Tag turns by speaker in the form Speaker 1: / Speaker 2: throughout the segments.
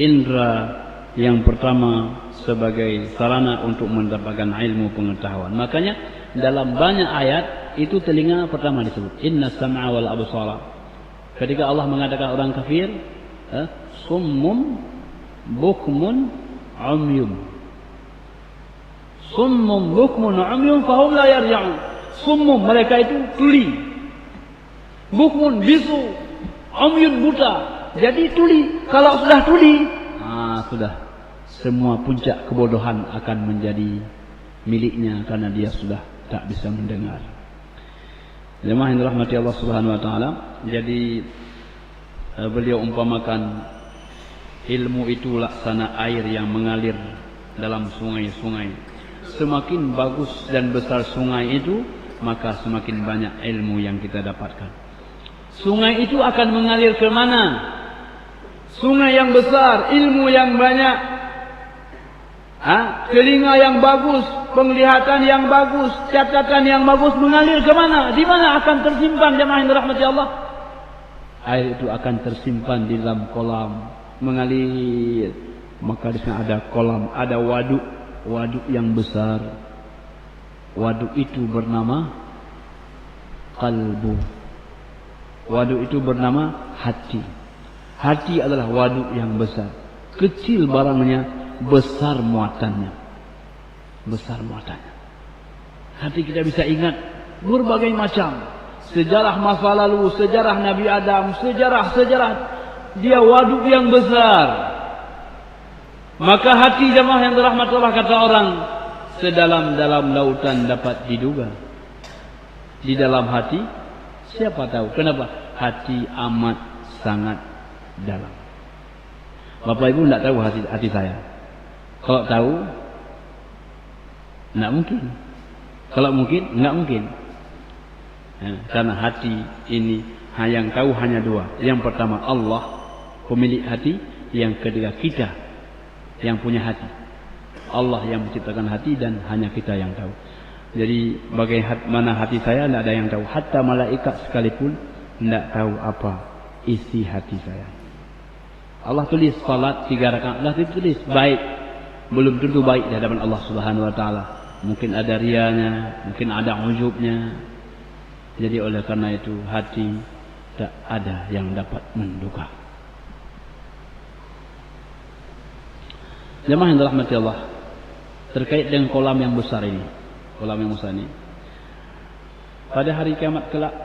Speaker 1: indera yang pertama sebagai sarana untuk mendapatkan ilmu pengetahuan. Makanya dalam banyak ayat itu telinga pertama disebut. Inna sam'a wal absara. Ketika Allah mengatakan orang kafir, summum bukmun umyun. Summum bukmun umyun fahum la yarji'un. Summum, mereka itu tuli. Bukmun, bisu. Umyun, buta. Jadi tuli. Kalau sudah tuli, sudah. Semua puncak kebodohan akan menjadi miliknya karena dia sudah tak bisa mendengar. Jemaah yang dirahmati Allah Subhanahu wa taala, jadi beliau umpamakan ilmu itu laksana air yang mengalir dalam sungai-sungai. Semakin bagus dan besar sungai itu, maka semakin banyak ilmu yang kita dapatkan. Sungai itu akan mengalir ke mana? Sungai yang besar, ilmu yang banyak. Telinga yang bagus, penglihatan yang bagus, catatan yang bagus mengalir ke mana? Di mana akan tersimpan jemaah yang dirahmati Allah? Air itu akan tersimpan di dalam kolam, mengalir. Maka di sana ada kolam, ada waduk, waduk yang besar. Waduk itu bernama qalbu. Waduk itu bernama hati. Hati adalah waduk yang besar. Kecil barangnya, besar muatannya. Besar muatannya. Hati kita bisa ingat berbagai macam sejarah masa lalu, sejarah Nabi Adam, sejarah dia waduk yang besar. Maka hati jemaah yang dirahmati Allah, kata orang, sedalam-dalam lautan dapat diduga. Di dalam hati, siapa tahu? Kenapa? Hati amat sangat dalam. Bapak Ibu tidak tahu hati saya. Kalau tahu, tidak mungkin. Kalau mungkin, tidak mungkin. Karena hati ini yang tahu hanya dua. Yang pertama Allah, pemilik hati. Yang kedua kita yang punya hati. Allah yang menciptakan hati dan hanya kita yang tahu. Jadi bagaimana hati saya tidak ada yang tahu. Hatta malaikat sekalipun tidak tahu apa isi hati saya. Allah tulis salat 3 rakaat, Allah tulis baik. Belum tentu baik di hadapan Allah Subhanahu wa taala. Mungkin ada rianya, mungkin ada ujubnya. Jadi oleh karena itu hati tak ada yang dapat menduga. Jemaah yang dirahmati Allah, terkait dengan kolam yang besar ini, kolam yang besar ini. Pada hari kiamat kelak,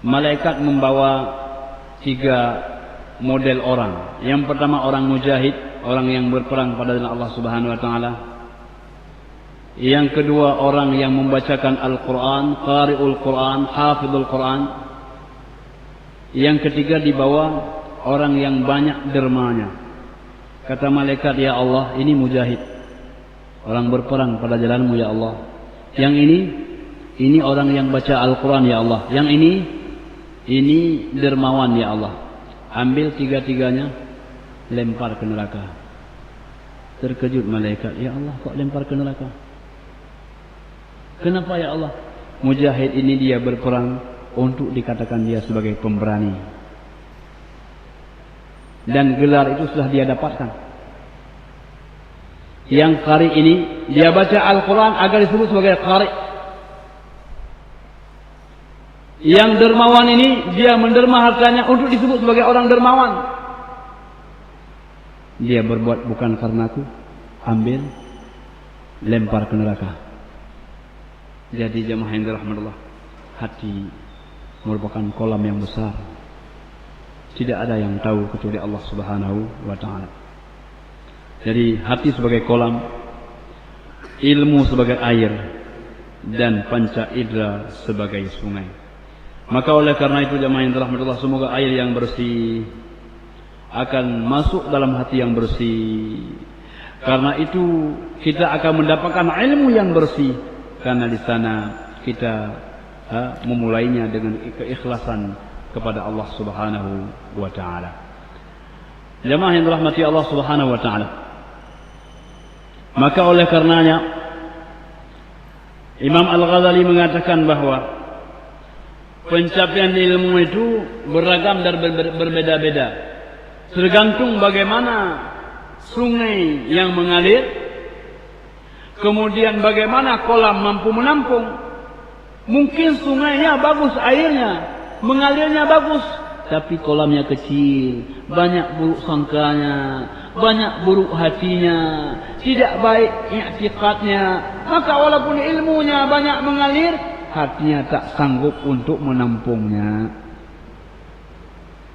Speaker 1: malaikat membawa 3 model orang. Yang pertama orang mujahid, orang yang berperang pada jalan Allah Subhanahu wa taala. Yang kedua orang yang membacakan Al-Quran, qari'ul Quran, hafidhul Quran. Yang ketiga dibawa orang yang banyak dermanya. Kata malaikat, ya Allah, ini mujahid, orang berperang pada jalanmu ya Allah. Yang ini orang yang baca Al-Quran ya Allah. Yang ini dermawan ya Allah. Ambil 3-tiganya, lempar ke neraka. Terkejut malaikat, ya Allah, kok lempar ke neraka? Kenapa ya Allah? Mujahid ini dia berperang untuk dikatakan dia sebagai pemberani. Dan gelar itu sudah dia dapatkan. Yang qari ini dia baca Al-Quran agar disebut sebagai qari. Yang dermawan ini dia menderma hartanya untuk disebut sebagai orang dermawan. Dia berbuat bukan karena aku, ambil, lempar ke neraka. Jadi jemaah yang dirahmati Allah, hati merupakan kolam yang besar. Tidak ada yang tahu kecuali Allah Subhanahu wa taala. Jadi hati sebagai kolam, ilmu sebagai air, dan panca indera sebagai sungai. Maka oleh karena itu jemaah yang dirahmati Allah, semoga air yang bersih akan masuk dalam hati yang bersih. Karena itu kita akan mendapatkan ilmu yang bersih. Karena di sana kita memulainya dengan keikhlasan kepada Allah Subhanahu wa taala. Jemaah yang dirahmati Allah Subhanahu wa taala. Maka oleh karenanya Imam Al-Ghazali mengatakan bahwa pencapaian ilmu itu beragam dan berbeda-beda. Tergantung bagaimana sungai yang mengalir, kemudian bagaimana kolam mampu menampung. Mungkin sungainya bagus airnya, mengalirnya bagus, tapi kolamnya kecil, banyak buruk sangkanya, banyak buruk hatinya, tidak baik i'tiqadnya. Maka walaupun ilmunya banyak mengalir, hatinya tak sanggup untuk menampungnya.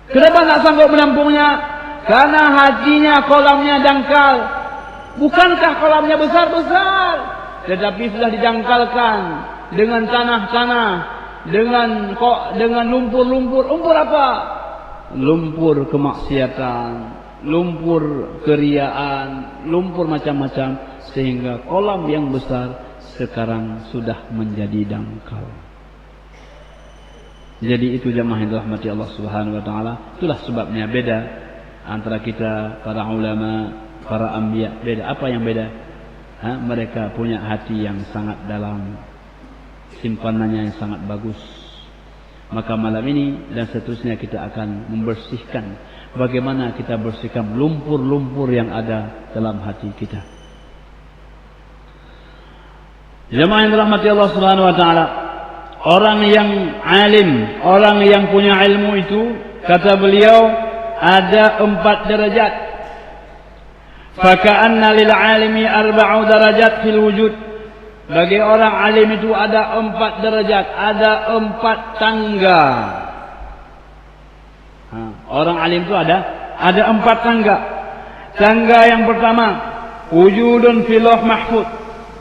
Speaker 1: Kenapa tak sanggup menampungnya? Karena hatinya, kolamnya dangkal. Bukankah kolamnya besar-besar, tetapi sudah didangkalkan dengan tanah-tanah, dengan lumpur-lumpur. Lumpur apa? Lumpur kemaksiatan, lumpur keriaan, lumpur macam-macam, sehingga kolam yang besar sekarang sudah menjadi dangkal. Jadi itu jamaah yang dirahmati Allah Subhanahu wa taala. Itulah sebabnya beda antara kita, para ulama, para anbiya. Beda. Apa yang beda? Mereka punya hati yang sangat dalam, simpanannya yang sangat bagus. Maka malam ini dan seterusnya kita akan membersihkan, bagaimana kita bersihkan lumpur-lumpur yang ada dalam hati kita. Jemaah yang dirahmati Allah Subhanahu wa taala, orang yang alim, orang yang punya ilmu itu, kata beliau, ada 4 derajat. Faka'anna lil alimi 4 derajat fil wujud. Bagi orang alim itu ada 4 derajat, ada 4 tangga. Orang alim itu ada 4 tangga. Tangga yang pertama, wujudun fil lauh mahfuz.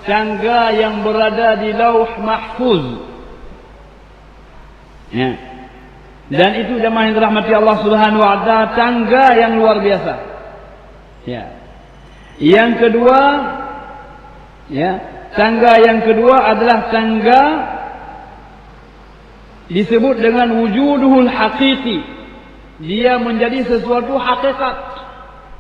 Speaker 1: Tangga yang berada di lauh mahfuz. Ya. Dan itu jemaah yang dirahmati Allah Subhanahu wa taala, tangga yang luar biasa. Ya. Yang kedua, ya, tangga yang kedua adalah tangga disebut dengan wujuduhul haqiqi. Dia menjadi sesuatu hakikat,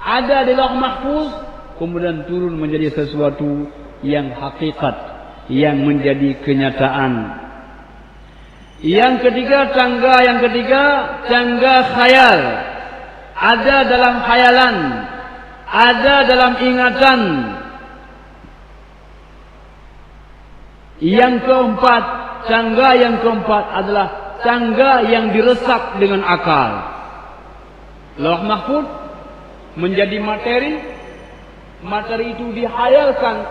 Speaker 1: ada di lauh mahfuz, kemudian turun menjadi sesuatu yang hakikat, yang menjadi kenyataan. Yang ketiga, tangga khayal. Ada dalam khayalan, ada dalam ingatan. Yang keempat, tangga yang keempat adalah tangga yang diresap dengan akal. Lauh mahfuz menjadi materi. Materi itu dihayalkan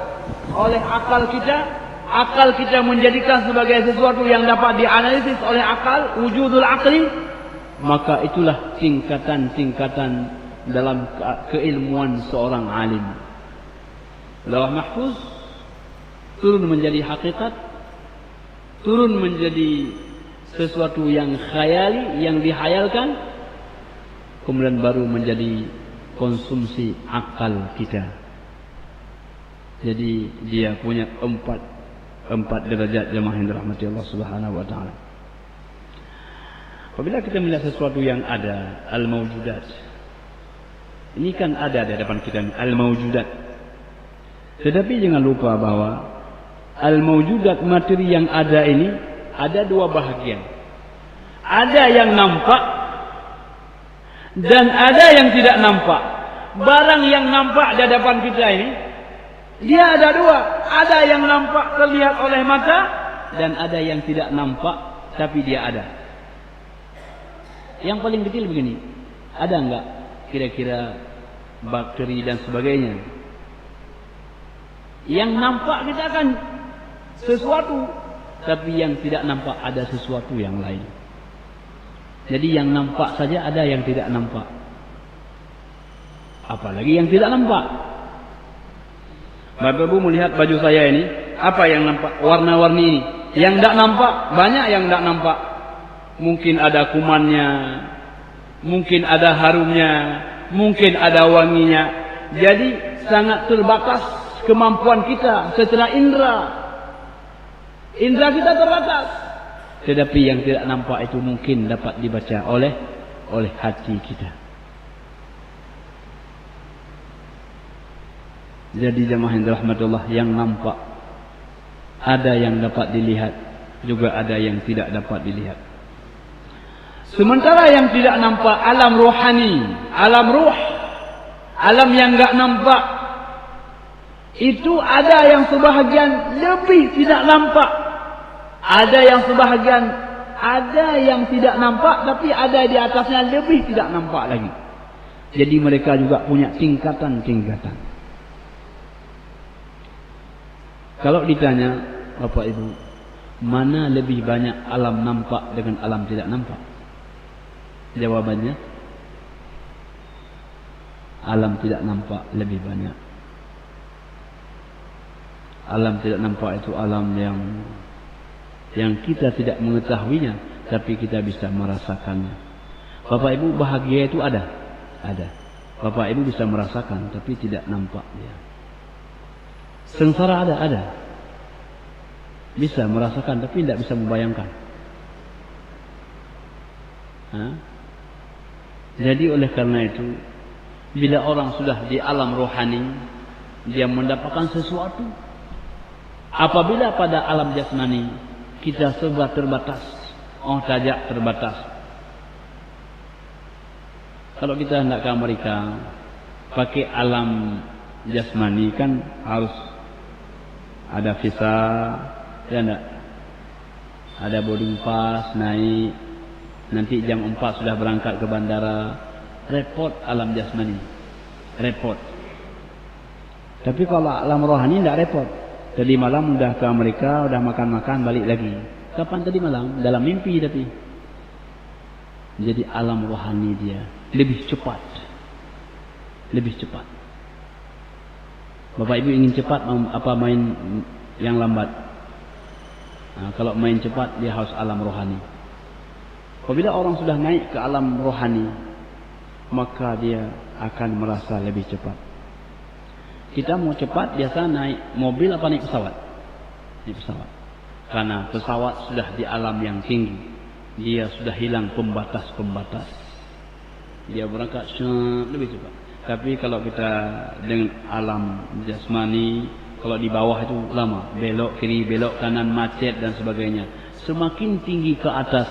Speaker 1: oleh akal kita. Akal kita menjadikan sebagai sesuatu yang dapat dianalisis oleh akal, wujudul aqli. Maka itulah tingkatan-tingkatan dalam keilmuan seorang alim. Lauh mahfuz turun menjadi hakikat, turun menjadi sesuatu yang khayali, yang dihayalkan, kemudian baru menjadi konsumsi akal kita. Jadi dia punya 4 derajat jemaah yang dirahmati Allah Subhanahu wa taala. Apabila kita melihat sesuatu yang ada, al-mawjudat. Ini kan ada di hadapan kita, al-mawjudat. Tetapi jangan lupa bahwa al-mawjudat, materi yang ada ini ada 2 bahagian. Ada yang nampak dan ada yang tidak nampak. Barang yang nampak di hadapan kita ini, dia ada 2. Ada yang nampak terlihat oleh mata, dan ada yang tidak nampak tapi dia ada. Yang paling kecil begini, ada enggak kira-kira bakteri dan sebagainya? Yang nampak kita akan sesuatu, tapi yang tidak nampak ada sesuatu yang lain. Jadi yang nampak saja ada yang tidak nampak, apalagi yang tidak nampak. Bapak Ibu melihat baju saya ini, apa yang nampak? Warna-warni ini. Yang tidak nampak, banyak yang tidak nampak. Mungkin ada kumannya, mungkin ada harumnya, mungkin ada wanginya. Jadi sangat terbatas kemampuan kita secara indera. Indera kita terbatas. Tetapi yang tidak nampak itu mungkin dapat dibaca oleh hati kita. Jadi jemaah yang dirahmati Allah, yang nampak ada yang dapat dilihat, juga ada yang tidak dapat dilihat. Sementara yang tidak nampak alam rohani, alam ruh, alam yang enggak nampak, itu ada yang sebahagian lebih tidak nampak. Ada yang sebahagian, ada yang tidak nampak, tapi ada di atasnya lebih tidak nampak lagi. Jadi mereka juga punya tingkatan-tingkatan. Kalau ditanya, Bapak Ibu, mana lebih banyak alam nampak dengan alam tidak nampak? Jawabannya, alam tidak nampak lebih banyak. Alam tidak nampak itu alam yang kita tidak mengetahuinya, tapi kita bisa merasakannya. Bapak Ibu, bahagia itu ada. Bapak Ibu bisa merasakan, tapi tidak nampak dia. Sengsara ada. Bisa merasakan, tapi tidak bisa membayangkan. Jadi oleh karena itu, bila orang sudah di alam rohani, dia mendapatkan sesuatu. Apabila pada alam jasmani kita serba terbatas, tajak terbatas. Kalau kita hendak ke Amerika, pakai alam jasmani kan harus ada visa, ya enggak? Ada boarding pass, naik. Nanti jam 4 sudah berangkat ke bandara. Repot alam jasmani. Repot. Tapi kalau alam rohani tidak repot. Tadi malam udah ke Amerika, udah makan-makan, balik lagi. Kapan tadi malam? Dalam mimpi tapi. Jadi alam rohani dia lebih cepat. Lebih cepat. Bapak Ibu ingin cepat apa main yang lambat? Kalau main cepat dia harus alam rohani. Apabila orang sudah naik ke alam rohani, maka dia akan merasa lebih cepat. Kita mau cepat biasa naik mobil apa naik pesawat? Naik pesawat. Karena pesawat sudah di alam yang tinggi. Dia sudah hilang pembatas-pembatas. Dia berangkat lebih cepat. Tapi kalau kita dengan alam jasmani, kalau di bawah itu lama. Belok kiri, belok kanan, macet dan sebagainya. Semakin tinggi ke atas,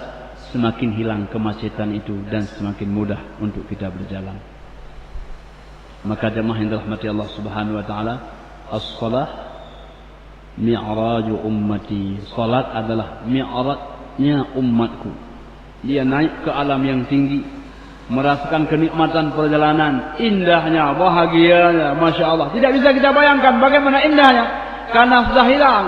Speaker 1: semakin hilang kemacetan itu dan semakin mudah untuk kita berjalan. Maka jemaah yang dirahmati Allah Subhanahu wa taala, as-shalah mi'raju ummati. Salat adalah mi'rajnya umatku. Dia naik ke alam yang tinggi, merasakan kenikmatan perjalanan, indahnya, bahagianya, masya Allah. Tidak bisa kita bayangkan bagaimana indahnya, karena sudah hilang